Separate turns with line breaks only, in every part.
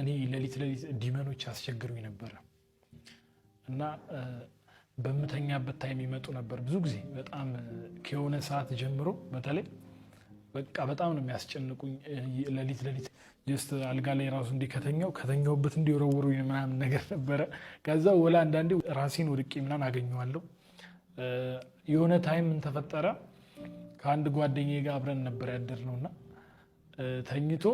እኔ ለሊት ዲመኖች አስቸግሩኝ ነበር እና በመተኛበት ታይም ይመጡ ነበር ብዙ ጊዜ በጣም ከሆነ ሰዓት ጀምሮ በተለይ በቃ በጣም ነው የሚያስጨንቁኝ ለሊት ጀስት አልጋ ላይ ራሱ ከተኛውበት እንዲወረወሩኝ ምናምን ነገር ነበር ከዛ ወላ አንዳንዴ ራሴን ወድቄ ምናምን አገኘዋለሁ የሆነ ታይም ምን ተፈጠረ ከአንድ ጓደኛዬ ጋር አብረን ነበር ያደርነውና ተኝቶ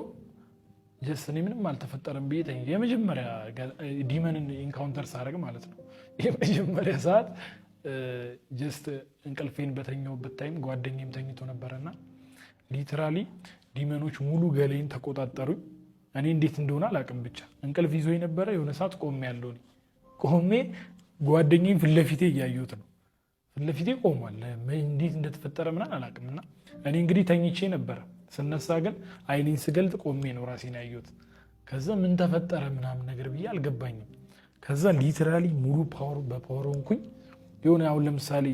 ጀስት እኔ ምንም አልተፈጠረም ብዬ ተኝቼ የመጀመሪያ ዲመንን ኢንካውንተር ሳደርግ ማለት ነው የመጀመሪያ ሰዓት ጀስት እንቅልፌን በተኛውበት ታይም ጓደኛዬም ተኝቶ ነበርና ሊትራሊ ዲመኖች ሙሉ ገሌን ተቆጣጠሩኝ እኔ እንዴት እንደሆነ አላውቅም ብቻ እንቅልፍ ይዞኝ ነበር የሆነ ሰዓት ቆሜ ጓደኛዬን ፊት ለፊቴ እያየሁት ነው ፊት ለፊቴ ቆሟል እንዴት እንደተፈጠረ ምናምን አላውቅምና እኔ እንግዲህ ተኝቼ ነበር ስነሳ ግን አይኔን ስገልጥ ቆሜ ነው ራሴን ያየሁት ከዛ ምን ተፈጠረ ምናምን ነገር ብዬ አልገባኝም ከዛ ሊትራሊ ሙሉ በፓወር ሆንኩኝ የሆነ አሁን ለምሳሌ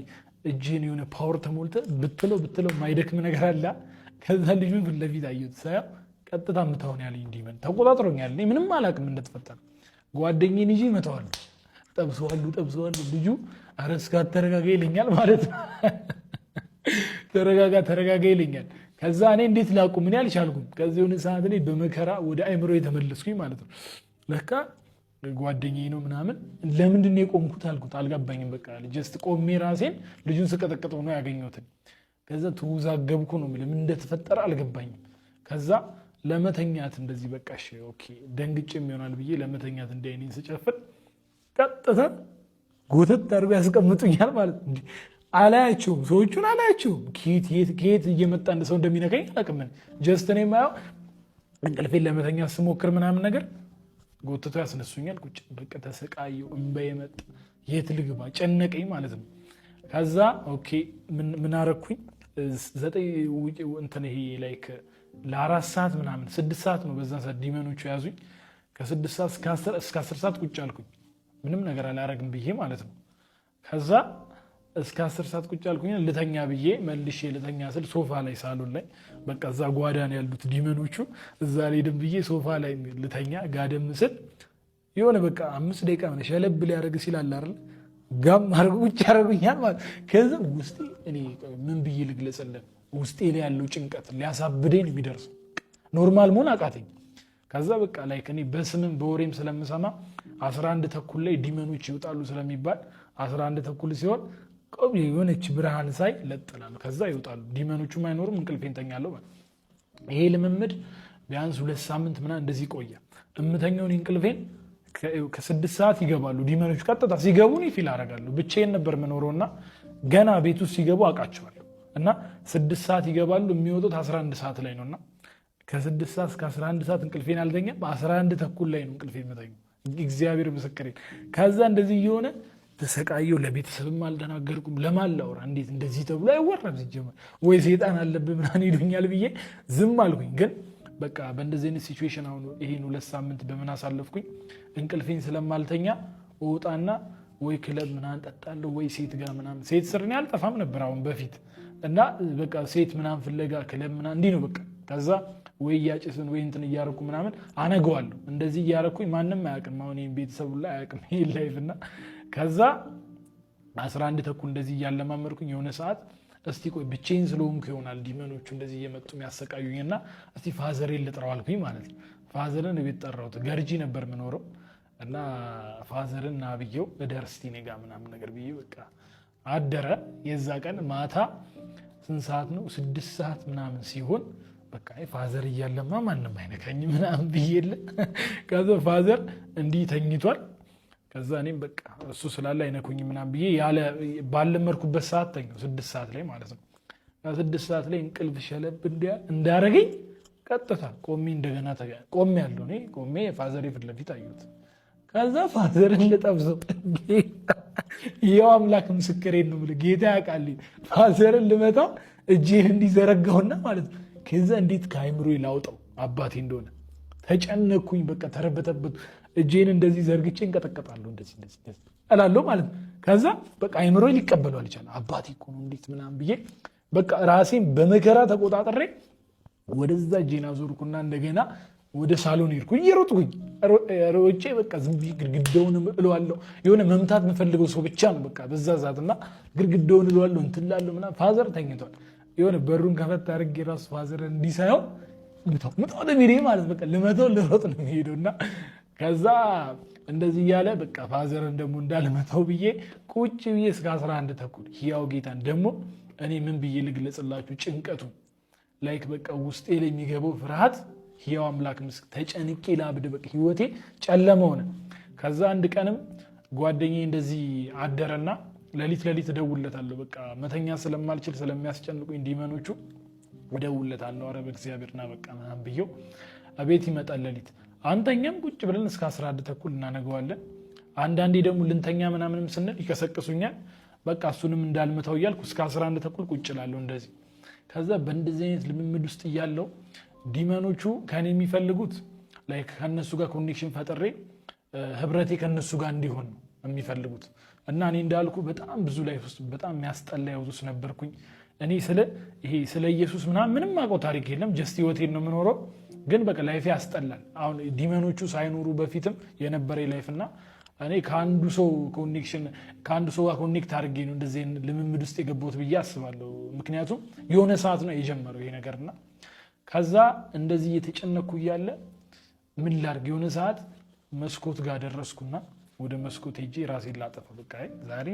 እጄን የሆነ ፓወር ተሞልተ ብትለው ማይደክም ነገር አለ ከዛ ልጁን ፊት ለፊት አየሁት ሳያ ቀጥታ ምታውን ያለኝ ዲመን ተቆጣጥሮኛል እኔ ምንም አላውቅም እንደተፈጠረ ጓደኛዬን ይዤ መታዋለሁ ጠብሰዋለሁ ልጁ ኧረ እስካ ተረጋጋ ይለኛል ማለት ነው ተረጋጋ ይለኛል ከዛ እኔ እንዴት ላቁም ምን ያልቻልኩም ከዚህ የሆነ ሰዓት ላይ በመከራ ወደ አይምሮ የተመለስኩኝ ማለት ነው ለካ ጓደኛዬ ነው ምናምን ለምንድን ነው የቆምኩት አልኩት አልገባኝም በቃ ጀስት ቆሜ ራሴን ልጁን ስቀጠቅጠው ነው ያገኘሁት ከዛ ተውዛገብኩ ነው ምን እንደተፈጠረ አልገባኝም ከዛ ለመተኛት እንደዚህ በቃ እሺ ኦኬ ደንግጬም ይሆናል ብዬ ለመተኛት እንደ አይኔን ስጨፍን ቀጥታ ጎተት አድርጎ ያስቀምጡኛል ማለት ነው አላያቸውም ሰዎቹን አላያቸውም ከየት እየመጣ ሰው እንደሚነካኝ አላውቅም ጀስት እኔ ማየው እንቅልፌን ለመተኛት ስሞክር ምናምን ነገር ጎትቶ ያስነሱኛል ቁጭ በቃ ተሰቃየው እንባዬ መጣ የት ልግባ ጨነቀኝ ማለት ነው ከዛ ኦኬ ምን አረኩኝ 9 እንትን ይሄ ላይክ ለ4 ሰዓት ምናምን 6 ሰዓት ነው በዛ ሰዓት ዲመኖቹ ያዙኝ ከ6 ሰዓት እስከ 10 ሰዓት ቁጭ አልኩኝ ምንም ነገር አላረግም ብዬ ማለት ነው ከዛ እስከ 10 ሰዓት ቁጭ አልኩኝ ልተኛ ብዬ መልሼ ልተኛ ስል ሶፋ ላይ ሳሎን ላይ በቃ እዛ ጓዳን ያሉት ዲመኖቹ እዛ ላይ ደም ብዬ ሶፋ ላይ ልተኛ ጋደም ስል የሆነ በቃ 5 ደቂቃ ማለት ሸለብ ሊያደርግ ሲላል አይደል ጋም አርጉ ቁጭ ያረጉኛል ማለት ከዛ ውስጤ እኔ ምን ብዬ ልግለጽልህ ውስጤ ላይ ያለው ጭንቀት ሊያሳብደኝ የሚደርስ ኖርማል መሆን አቃተኝ ከዛ በቃ ላይክ እኔ በስምም በወሬም ስለምሰማ 11 ተኩል ላይ ዲመኖች ይወጣሉ ስለሚባል 11 ተኩል ሲሆን ቆም የሆነች ብርሃን ሳይ ለጥላሉ ከዛ ይወጣሉ ዲመኖቹም አይኖርም እንቅልፌን ተኛለሁ ማለት ይሄ ልምምድ ቢያንስ 2 ሳምንት ምናምን እንደዚህ ቆየ እምተኛውን እንቅልፌን ከ6 ሰዓት ይገባሉ ዲመኖቹ ቀጥታ ሲገቡ ነው ፊል አደርጋለሁ ብቻዬን ነበር መኖርና ገና ቤት ውስጥ ሲገቡ አቃቸዋለሁ እና 6 ሰዓት ይገባሉ የሚወጡት 11 ሰዓት ላይ ነውና ከ6 ሰዓት እስከ 11 ሰዓት እንቅልፌን አልተኛም በ11 ተኩል ላይ ነው እንቅልፌን የምተኛው እግዚአብሔር ምስክሬ ከዛ እንደዚህ እየሆነ ተሰቃየው ለቤተሰብም አልተናገርኩም ለማላወራ እንዴት እንደዚህ ተብሎ አይወራም ሲጀመር ወይ ሰይጣን አለብህ ምናምን ይሉኛል ብዬ ዝም አልኩኝ ግን በቃ በእንደዚህ አይነት ሲቹዌሽን አሁን ይሄን 2 ሳምንት በመና አሳለፍኩኝ እንቅልፌን ስለማልተኛ ወጣና ወይ ክለብ ምናምን ጠጣለሁ ወይ ሴት ጋር ምናምን ሴት ስርኔ አልጠፋም ነበር አሁን በፊት እና በቃ ሴት ምናምን ፍለጋ ክለብ ምናምን እንዲህ ነው በቃ ከዛ ወይ ያጭስን ወይ እንትን እያረኩ ምናምን አነገዋለሁ እንደዚህ እያረኩኝ ማንንም አያውቅም አሁን ይሄን ቤተሰብ ላይ አያውቅም ይሄ ላይፍና ከዛ 11 ተኩል እንደዚህ እያለማመርኩኝ የሆነ ሰዓት እስቲ ቆይ ብቻዬን ስለሆንኩ ይሆናል ዲመኖቹ እንደዚህ እየመጡ የሚያሰቃዩኝና እስቲ ፋዘሬን ልጥራው አልኩኝ ማለት ነው ፋዘርን ቤት ጠራሁት ገርጂ ነበር የምኖረው እና ፋዘርን አብየው እደርስቲ ነጋ ምናምን ነገር ብዬ በቃ አደረ የዛ ቀን ማታ ስንት ሰዓት ነው 6 ሰዓት ምናምን ሲሆን በቃ ፋዘር እያለማ ማንንም አይነካኝ ምናምን ብዬለ ከዛ ፋዘር እንዲህ ተኝቷል ከዛ እኔም በቃ እሱ ስላለ አይነኩኝ ምናምን ብዬ ያለ ባለመርኩበት ሰዓት ተኛው 6 ሰዓት ላይ ማለት ነው 6 ሰዓት ላይ እንቅልፍ ሸለብ እንዳረገኝ ቀጥታ ቆሜ እንደገና ቆሜ ያለው እኔ ቆሜ ፋዘር ፊት ለፊት አየሁት ከዛ ፋዘርን ልጠብሰው ያው አምላክ ምስክሬን ነው ጌታ ያውቃል ፋዘርን ልመታው እጄን እንዲዘረጋውና ማለት ነው ከዛ እንዴት ከአይምሮ ላውጣው አባቴ እንደሆነ ተጨነኩኝ በቃ ተረበተበት እጄን እንደዚህ ዘርግቼ እንቀጠቀጣለሁ እንደዚህ እላለሁ ማለት ከዛ በቃ አይምሮ ሊቀበለው አልቻለ አባቴ እኮ ነው እንዴት ምናምን ብዬ በቃ ራሴን በመከራ ተቆጣጥሬ ወደዛ እጄን አዞርኩና እንደገና ወደ ሳሎን ሄድኩ እየሮጥኩኝ ሮጬ በቃ ዝም ብዬ ግድግዳውን እለዋለሁ። የሆነ መምታት የምፈልገው ሰው ብቻ ነው በቃ በዛ ሰዓትና ግድግዳውን እለዋለሁ እንትን እላለሁ ምናምን። ፋዘር ተኝቷል። የሆነ በሩን ከፈት አድርጌ ራሱ ፋዘር እንዲሳየው ምታው ለሚሄድ ማለት በቃ ልመተው ልሮጥ ነው የሚሄደው። እና ከዛ እንደዚህ እያለ በቃ ፋዘርን ደግሞ እንዳልመተው ብዬ ቁጭ ብዬ እስከ 11 ተኩል ሕያው ጌታን ደግሞ እኔ ምን ብዬ ልግለጽላችሁ ጭንቀቱ ላይክ በቃ ውስጤ ላይ የሚገባው ፍርሃት ሕያው አምላክ ምስክ ተጨንቄ ላብድ በቃ ህይወቴ ጨለመ ሆነ። ከዛ አንድ ቀንም ጓደኛዬ እንደዚህ አደረና ሌሊት እደውልለታለሁ። በቃ መተኛ ስለማልችል ስለሚያስጨንቁኝ ዲመኖቹ እደውልለታለሁ። ኧረ በእግዚአብሔርና በቃ ምናምን ብዬው አቤት ይመጣል ሌሊት። አንተኛም ቁጭ ብለን እስከ 11 ተኩል እናነገዋለን። አንዳንዴ ደግሞ ልንተኛ ምናምንም ስንል ይቀሰቅሱኛል። በቃ እሱንም እንዳልመታው እያልኩ እስከ 11 ተኩል ቁጭ እላለሁ እንደዚህ። ከዛ በእንደዚህ አይነት ልምምድ ውስጥ እያለው ዲመኖቹ ከኔ የሚፈልጉት ላይክ ከነሱ ጋር ኮኔክሽን ፈጥሬ ህብረቴ ከነሱ ጋር እንዲሆን ነው የሚፈልጉት። እና እኔ እንዳልኩ በጣም ብዙ ላይፍ ውስጥ በጣም የሚያስጠላ ህይወት ውስጥ ነበርኩኝ። እኔ ስለ ኢየሱስ ምንም አውቀው ታሪክ የለም። ጀስት ህይወቴን ነው የምኖረው። ግን በቃ ላይፌ ያስጠላል። አሁን ዲመኖቹ ሳይኖሩ በፊትም የነበረ ላይፍ እና እኔ ከአንዱ ሰው ጋር ኮኔክት አድርጌ ነው እንደዚህ ልምምድ ውስጥ የገባሁት ብዬ አስባለሁ። ምክንያቱም የሆነ ሰዓት ነው የጀመረው ይሄ ነገርና ከዛ እንደዚህ እየተጨነኩ እያለ ምን ላድርግ የሆነ ሰዓት መስኮት ጋር ደረስኩና ወደ መስኮት ሄጄ ራሴን ላጠፋ። በቃ ዛሬ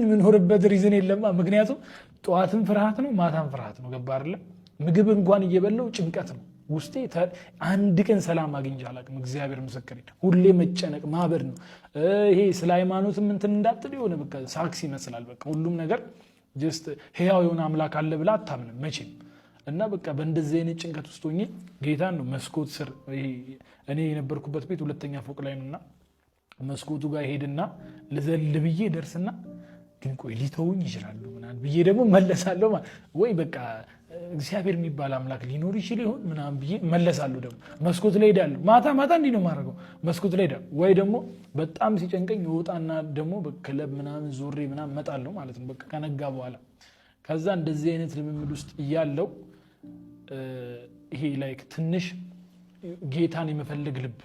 ምን ሆርበት ሪዝን የለማ። ምክንያቱም ጠዋትም ፍርሃት ነው ማታም ፍርሃት ነው። ገባ አይደለ? ምግብ እንኳን እየበላው ጭንቀት ነው ውስጤ። አንድ ቀን ሰላም አግኝቼ አላውቅም። እግዚአብሔር ምስክሬ። ሁሌ መጨነቅ ማበድ ነው። ይሄ ስለ ሃይማኖትም እንትን እንዳትል የሆነ በቃ ሳክስ ይመስላል። በቃ ሁሉም ነገር ጀስት ሕያው የሆነ አምላክ አለ ብላ አታምንም መቼም። እና በቃ በእንደዚህ አይነት ጭንቀት ውስጥ ሆኜ ጌታን ነው መስኮት ስር እኔ የነበርኩበት ቤት 2ኛ ፎቅ ላይ ነውና መስኮቱ ጋር ሄድና ልዘል ብዬ ደርስና ግን ቆይ ሊተውኝ ይችላሉ ምናምን ብዬ ደግሞ መለሳለሁ። ወይ በቃ እግዚአብሔር የሚባል አምላክ ሊኖር ይችል ይሆን ምናምን ብዬ መለሳለሁ። ደግሞ መስኮት ላይ ሄዳለሁ። ማታ እንዲህ ነው የማደርገው። መስኮት ላይ ሄዳለሁ። ወይ ደግሞ በጣም ሲጨንቀኝ ወጣና ደግሞ በክለብ ምናምን ዞሬ ምናምን መጣለሁ ማለት ነው በቃ ከነጋ በኋላ። ከዛ እንደዚህ አይነት ልምምድ ውስጥ እያለው ይሄ ላይክ ትንሽ ጌታን የመፈለግ ልብ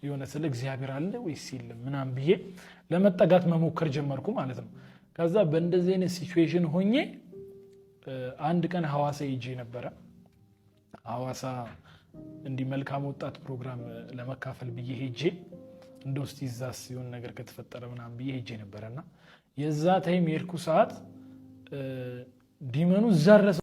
የሆነ ስለ እግዚአብሔር አለ ወይስ የለም ምናምን ብዬ ለመጠጋት መሞከር ጀመርኩ ማለት ነው። ከዛ በእንደዚህ አይነት ሲቹዌሽን ሆኜ አንድ ቀን ሐዋሳ ሄጄ ነበረ። ሐዋሳ እንዲህ መልካም ወጣት ፕሮግራም ለመካፈል ብዬ ሄጄ እንደ ውስጥ ይዛስ የሆነ ነገር ከተፈጠረ ምናምን ብዬ ሄጄ ነበረና የዛ ታይም የሄድኩ ሰዓት ዲመኑ ዘረሰ